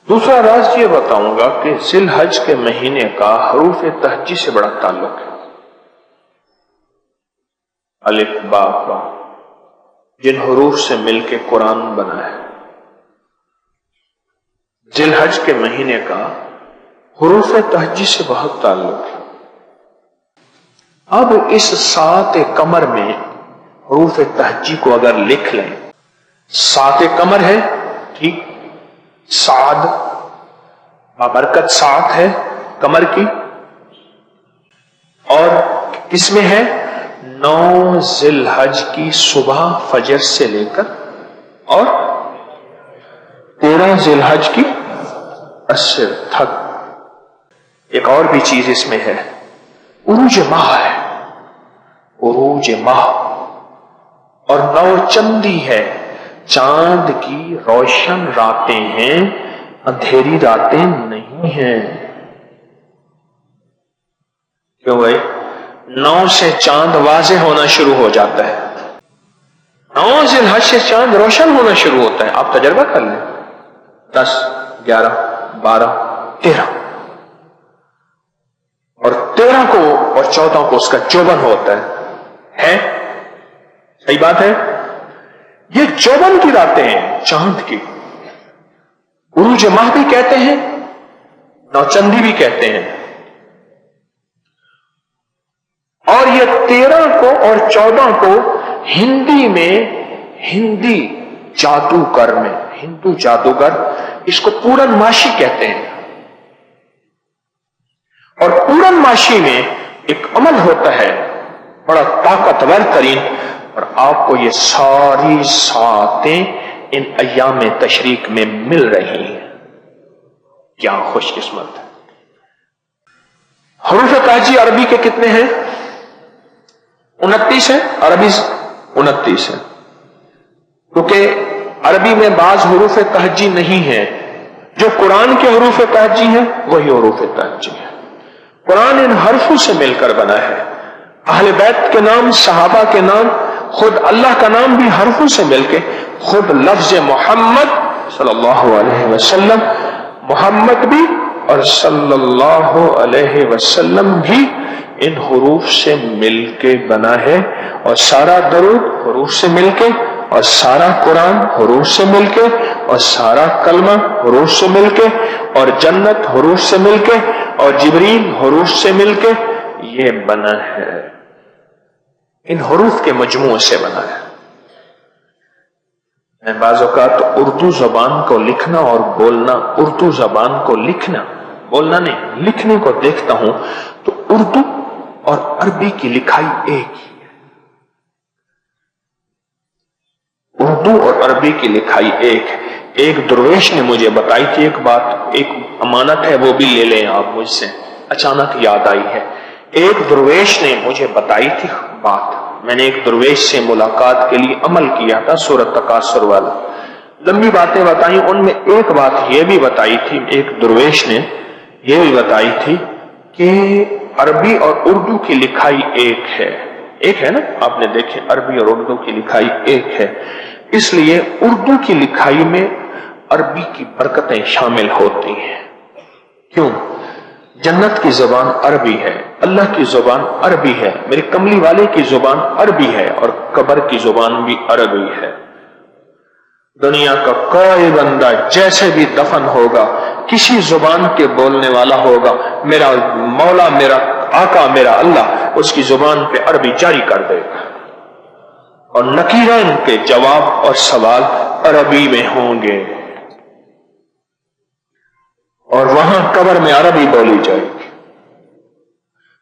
دوسرا راز یہ بتاؤں گا کہ ذی الحج کے مہینے کا حروف تہجی سے بڑا تعلق ہے. الف با با جن حروف سے مل کے قرآن بنا ہے، ذی الحج کے مہینے کا حروف تہجی سے بہت تعلق ہے. اب اس 7 قمر میں حروف تہجی کو اگر لکھ لیں، 7 قمر ہے، ٹھیک، سعد بابرکت ساتھ ہے قمر کی، اور کس میں ہے 9 ذی الحج کی صبح فجر سے لے کر اور 13 ذی الحج کی عصر تک. ایک اور بھی چیز اس میں ہے، عروج ماہ ہے، عروج ماہ، اور 9 چندی ہے، چاند کی روشن راتیں ہیں، اندھیری راتیں نہیں ہیں. کیوں بھائی؟ 9 سے چاند واضح ہونا شروع ہو جاتا ہے، 9 ذی الحج سے چاند روشن ہونا شروع ہوتا ہے. آپ تجربہ کر لیں، 10 11 12 13 اور 13 کو اور 14 کو اس کا جوبن ہوتا ہے. صحیح بات ہے؟ یہ جوبن کی راتیں ہیں چاند کی. عروج ماہ بھی کہتے ہیں، نوچندی بھی کہتے ہیں. اور یہ 13 کو اور 14 کو ہندی میں، ہندی جادوگر میں، ہندو جادوگر اس کو پورن ماشی کہتے ہیں. اور پورن ماشی میں ایک عمل ہوتا ہے بڑا طاقتور ترین، اور آپ کو یہ ساری ساتیں ان ایام تشریق میں مل رہی ہیں. کیا خوش قسمت ہے. حروف تہجی عربی کے کتنے ہیں؟ 29 ہیں. عربی 29 ہیں، کیونکہ عربی میں بعض حروف تہجی نہیں ہیں. جو قرآن کے حروف تہجی ہیں وہی حروف تہجی ہیں. قرآن ان حرفوں سے مل کر بنا ہے. اہل بیت کے نام، صحابہ کے نام، خود اللہ کا نام بھی حرفوں سے مل کے، خود لفظ محمد صلی اللہ علیہ وسلم، محمد بھی اور صلی اللہ علیہ وسلم بھی ان حروف سے مل کے بنا ہے. اور سارا درود حروف سے مل کے، اور سارا قرآن حروف سے مل کے، اور سارا کلمہ حروف سے مل کے، اور جنت حروف سے مل کے، اور جبریل حروف سے مل کے یہ بنا ہے. ان حروف کے مجموعے سے بنا ہے. میں بعض اوقات اردو زبان کو لکھنا اور بولنا، اردو زبان کو لکھنا، بولنا نہیں، لکھنے کو دیکھتا ہوں تو اردو اور عربی کی لکھائی ایک ہی ہے. اردو اور عربی کی لکھائی ایک ہے. ایک درویش نے مجھے بتائی تھی ایک بات، ایک امانت ہے وہ بھی لے لیں آپ مجھ سے، اچانک یاد آئی ہے. ایک درویش نے مجھے بتائی تھی بات، میں نے ایک درویش سے ملاقات کے لیے عمل کیا تھا، سورۃ تکاثر والا. لمبی باتیں بتائیں، ان میں ایک بات یہ بھی بتائی تھی، ایک درویش نے یہ بھی بتائی تھی کہ عربی اور اردو کی لکھائی ایک ہے. ایک ہے نا، آپ نے دیکھے عربی اور اردو کی لکھائی ایک ہے. اس لیے اردو کی لکھائی میں عربی کی برکتیں شامل ہوتی ہیں. کیوں؟ جنت کی زبان عربی ہے، اللہ کی زبان عربی ہے، میرے کملی والے کی زبان عربی ہے، اور قبر کی زبان بھی عربی ہے. دنیا کا کوئی بندہ جیسے بھی دفن ہوگا کسی زبان کے بولنے والا ہوگا، میرا مولا، میرا آقا، میرا اللہ اس کی زبان پہ عربی جاری کر دے گا، اور نکیرین کے جواب اور سوال عربی میں ہوں گے، اور وہاں قبر میں عربی بولی جائے گی.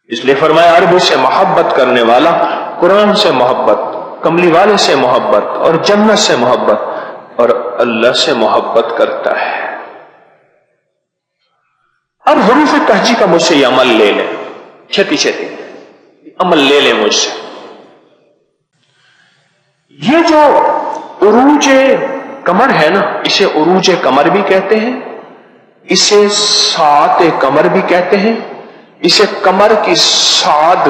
اس لیے فرمایا عربی سے محبت کرنے والا قرآن سے محبت، کملی والے سے محبت، اور جنت سے محبت، اور اللہ سے محبت کرتا ہے. اب حروف تہجی کا مجھ سے یہ عمل لے لیں، چھتی چھتی عمل لے لیں مجھ سے. یہ جو عروج قمر ہے نا، اسے عروج قمر بھی کہتے ہیں، اسے 7 قمر بھی کہتے ہیں، اسے قمر کی سعد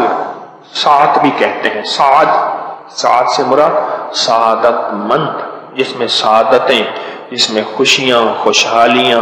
بھی کہتے ہیں. سعد سے مراد سعادت مند، جس میں سعادتیں، جس میں خوشیاں، خوشحالیاں،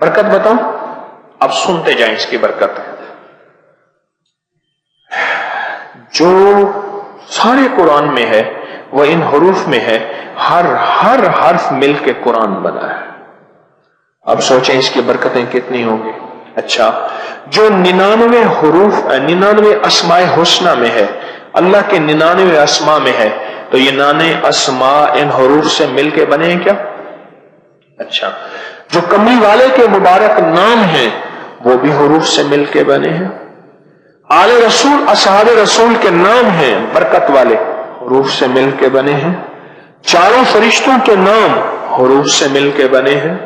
برکت بتاؤں؟ اب سنتے جائیں اس کی برکت. جو سارے قرآن میں ہے وہ ان حروف میں ہے. ہر حرف مل کے قرآن بنا ہے. اب سوچیں اس کی برکتیں کتنی ہوں گی. اچھا، جو 99 حروف 99 اسماء حسنہ میں ہے، اللہ کے 99 اسماء میں ہے، تو یہ 99 اسماء ان حروف سے مل کے بنے ہیں کیا؟ اچھا، جو کملی والے کے مبارک نام ہیں وہ بھی حروف سے مل کے بنے ہیں. آل رسول اصحاب رسول کے نام ہیں برکت والے، حروف سے مل کے بنے ہیں. چاروں فرشتوں کے نام حروف سے مل کے بنے ہیں.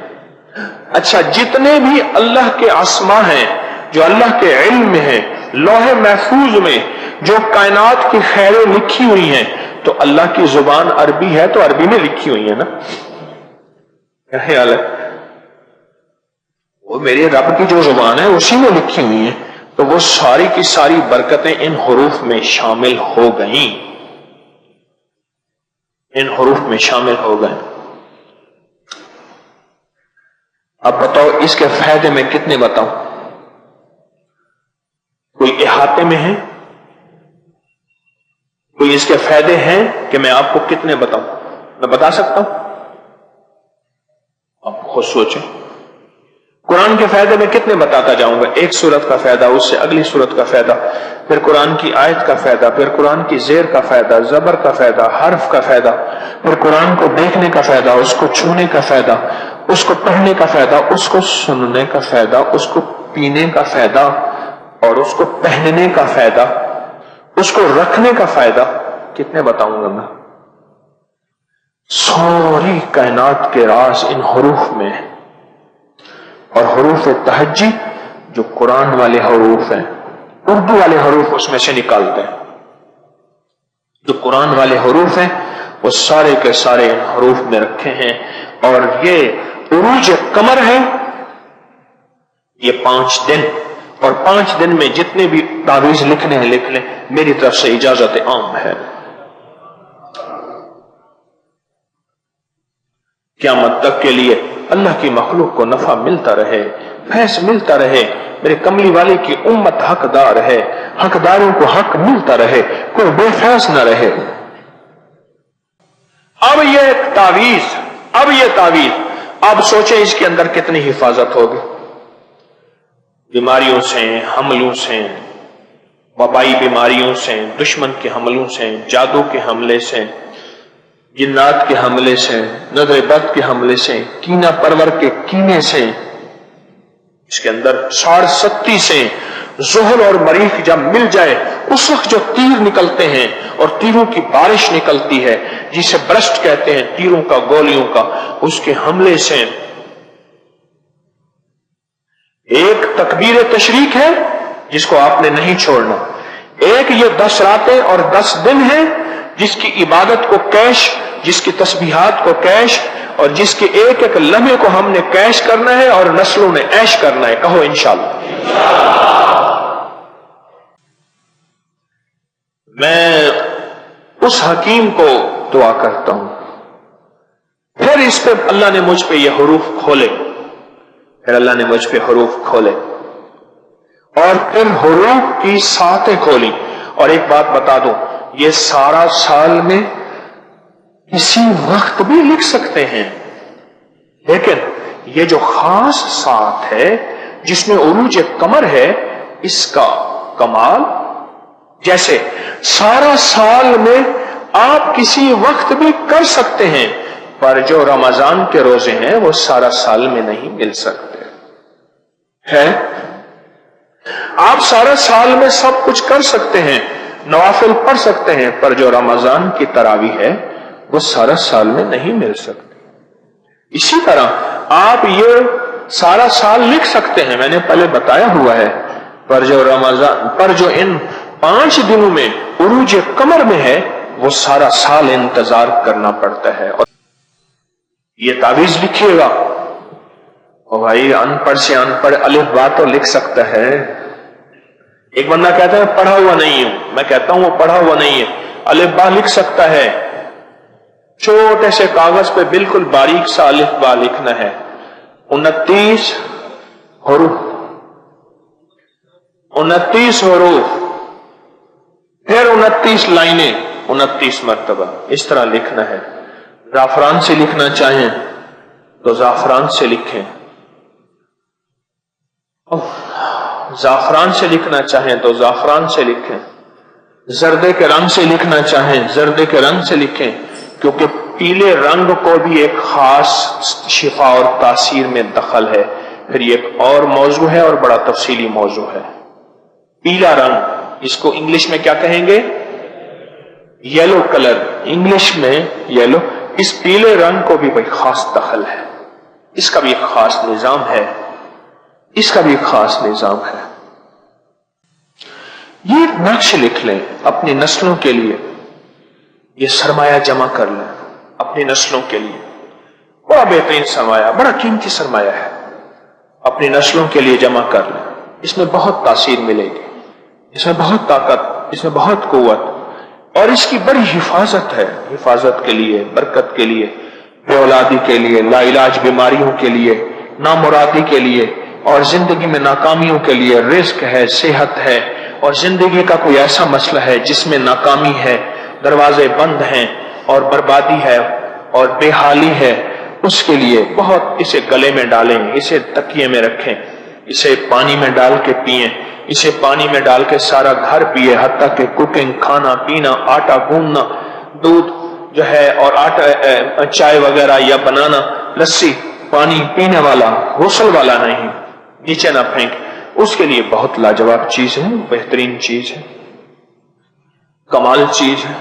اچھا، جتنے بھی اللہ کے اسماء ہیں جو اللہ کے علم میں ہیں، لوح محفوظ میں جو کائنات کی خیریں لکھی ہوئی ہیں، تو اللہ کی زبان عربی ہے تو عربی میں لکھی ہوئی ہے نا. کیا خیال ہے؟ وہ میرے رب کی جو زبان ہے اسی میں لکھی ہوئی ہیں، تو وہ ساری کی ساری برکتیں ان حروف میں شامل ہو گئیں. ان حروف میں شامل ہو گئے. اب بتاؤ اس کے فائدے میں کتنے بتاؤں؟ کوئی احاطے میں ہے؟ کوئی اس کے فائدے ہیں کہ میں آپ کو کتنے بتاؤں؟ میں بتا سکتا ہوں؟ آپ خود سوچیں. قرآن کے فائدے میں کتنے بتاتا جاؤں گا؟ ایک سورت کا فائدہ، اس سے اگلی سورت کا فائدہ، پھر قرآن کی آیت کا فائدہ، پھر قرآن کی زیر کا فائدہ، زبر کا فائدہ، حرف کا فائدہ، پھر قرآن کو دیکھنے کا فائدہ، اس کو چھونے کا فائدہ، اس کو پڑھنے کا فائدہ، اس کو سننے کا فائدہ، اس کو پینے کا فائدہ، اور اس کو پہننے کا فائدہ، اس کو رکھنے کا فائدہ. کتنے بتاؤں گا میں؟ ساری کائنات کے راز ان حروف میں ہیں. اور حروف تہجی جو قرآن والے حروف ہیں، اردو والے حروف اس میں سے نکالتے ہیں. جو قرآن والے حروف ہیں وہ سارے کے سارے ان حروف میں رکھے ہیں. اور یہ عروج قمر ہے، یہ 5 دن، اور 5 دن میں جتنے بھی تعویذ لکھنے ہیں لکھ لیں، میری طرف سے اجازت عام ہے. قیامت تک کے لیے اللہ کی مخلوق کو نفع ملتا رہے، فیض ملتا رہے، میرے کملی والے کی امت حقدار ہے، حقداروں کو حق ملتا رہے، کوئی بے فیض نہ رہے. اب یہ تعویذ اب سوچیں اس کے اندر کتنی حفاظت ہوگی. بیماریوں سے، حملوں سے، وبائی بیماریوں سے، دشمن کے حملوں سے، جادو کے حملے سے، جنات کے حملے سے، نظر بد کے حملے سے، کینہ پرور کے کینے سے. اس کے اندر 67 سے زحل اور مریخ جب مل جائے اس وقت جو تیر نکلتے ہیں اور تیروں کی بارش نکلتی ہے جسے برسٹ کہتے ہیں، تیروں کا، گولیوں کا، اس کے حملے سے. ایک تکبیر تشریق ہے جس کو آپ نے نہیں چھوڑنا. ایک یہ 10 راتیں اور 10 دن ہیں جس کی عبادت کو کیش، جس کی تسبیحات کو کیش، اور جس کے ایک ایک لمحے کو ہم نے کیش کرنا ہے اور نسلوں نے عیش کرنا ہے. کہو انشاءاللہ. میں اس حکیم کو دعا کرتا ہوں، پھر اس پہ اللہ نے مجھ پہ یہ حروف کھولے، پھر اللہ نے مجھ پہ حروف کھولے، اور پھر حروف کی ساتیں کھولی. اور ایک بات بتا دوں، یہ سارا سال میں کسی وقت بھی لکھ سکتے ہیں، لیکن یہ جو خاص ساتھ ہے جس میں عروج قمر ہے، اس کا کمال، جیسے سارا سال میں آپ کسی وقت بھی کر سکتے ہیں، پر جو رمضان کے روزے ہیں وہ سارا سال میں نہیں مل سکتے ہے. آپ سارا سال میں سب کچھ کر سکتے ہیں، نوافل پڑھ سکتے ہیں، پر جو رمضان کی تراویح ہے وہ سارا سال میں نہیں مل سکتے. اسی طرح آپ یہ سارا سال لکھ سکتے ہیں، میں نے پہلے بتایا ہوا ہے، پر جو ان 5 دنوں میں عروج قمر میں ہے وہ سارا سال انتظار کرنا پڑتا ہے. اور یہ تعویذ لکھیے گا، اور بھائی ان پڑھ سے ان پڑھ الف با تو لکھ سکتا ہے. ایک بندہ کہتا ہے پڑھا ہوا نہیں ہوں، میں کہتا ہوں وہ پڑھا ہوا نہیں ہے، الف با لکھ سکتا ہے. چھوٹے سے کاغذ پہ بالکل باریک سا الف با لکھنا ہے. 29 حروف, 29 حروف, پھر 29 لائنیں, 29 مرتبہ اس طرح لکھنا ہے. زعفران سے لکھنا چاہیں تو زعفران سے لکھیں, زعفران سے لکھنا چاہیں تو زعفران سے لکھیں, زردے کے رنگ سے لکھنا چاہیں زردے کے رنگ سے لکھیں, کیونکہ پیلے رنگ کو بھی ایک خاص شفا اور تاثیر میں دخل ہے. پھر یہ ایک اور موضوع ہے اور بڑا تفصیلی موضوع ہے. پیلا رنگ, اس کو انگلش میں کیا کہیں گے؟ یلو کلر, انگلش میں یلو. اس پیلے رنگ کو بھی بڑی خاص دخل ہے, اس کا بھی ایک خاص نظام ہے, اس کا بھی ایک خاص نظام ہے. یہ نقش لکھ لیں اپنی نسلوں کے لیے, یہ سرمایہ جمع کر لیں اپنی نسلوں کے لیے. بڑا بہترین سرمایہ, بڑا قیمتی سرمایہ ہے, اپنی نسلوں کے لیے جمع کر لیں. اس میں بہت تاثیر ملے گی, اس میں بہت طاقت, اس میں بہت قوت, اور اس کی بڑی حفاظت ہے. حفاظت کے لیے, برکت کے لیے, بے اولادی کے لیے, لا علاج بیماریوں کے لیے, نامرادی کے لیے, اور زندگی میں ناکامیوں کے لیے. رزق ہے, صحت ہے, اور زندگی کا کوئی ایسا مسئلہ ہے جس میں ناکامی ہے, دروازے بند ہیں, اور بربادی ہے اور بے حالی ہے, اس کے لیے بہت. اسے گلے میں ڈالیں, اسے تکیے میں رکھیں, اسے پانی میں ڈال کے پئیں, اسے پانی میں ڈال کے سارا گھر پیے, حتیٰ کہ کوکنگ, کھانا پینا, آٹا گوندنا, دودھ جو ہے اور آٹا, چائے وغیرہ یا بنانا, لسی, پانی پینے والا, غسل والا نہیں, نیچے نہ پھینک. اس کے لیے بہت لاجواب چیز ہے, بہترین چیز ہے, کمال چیز ہے.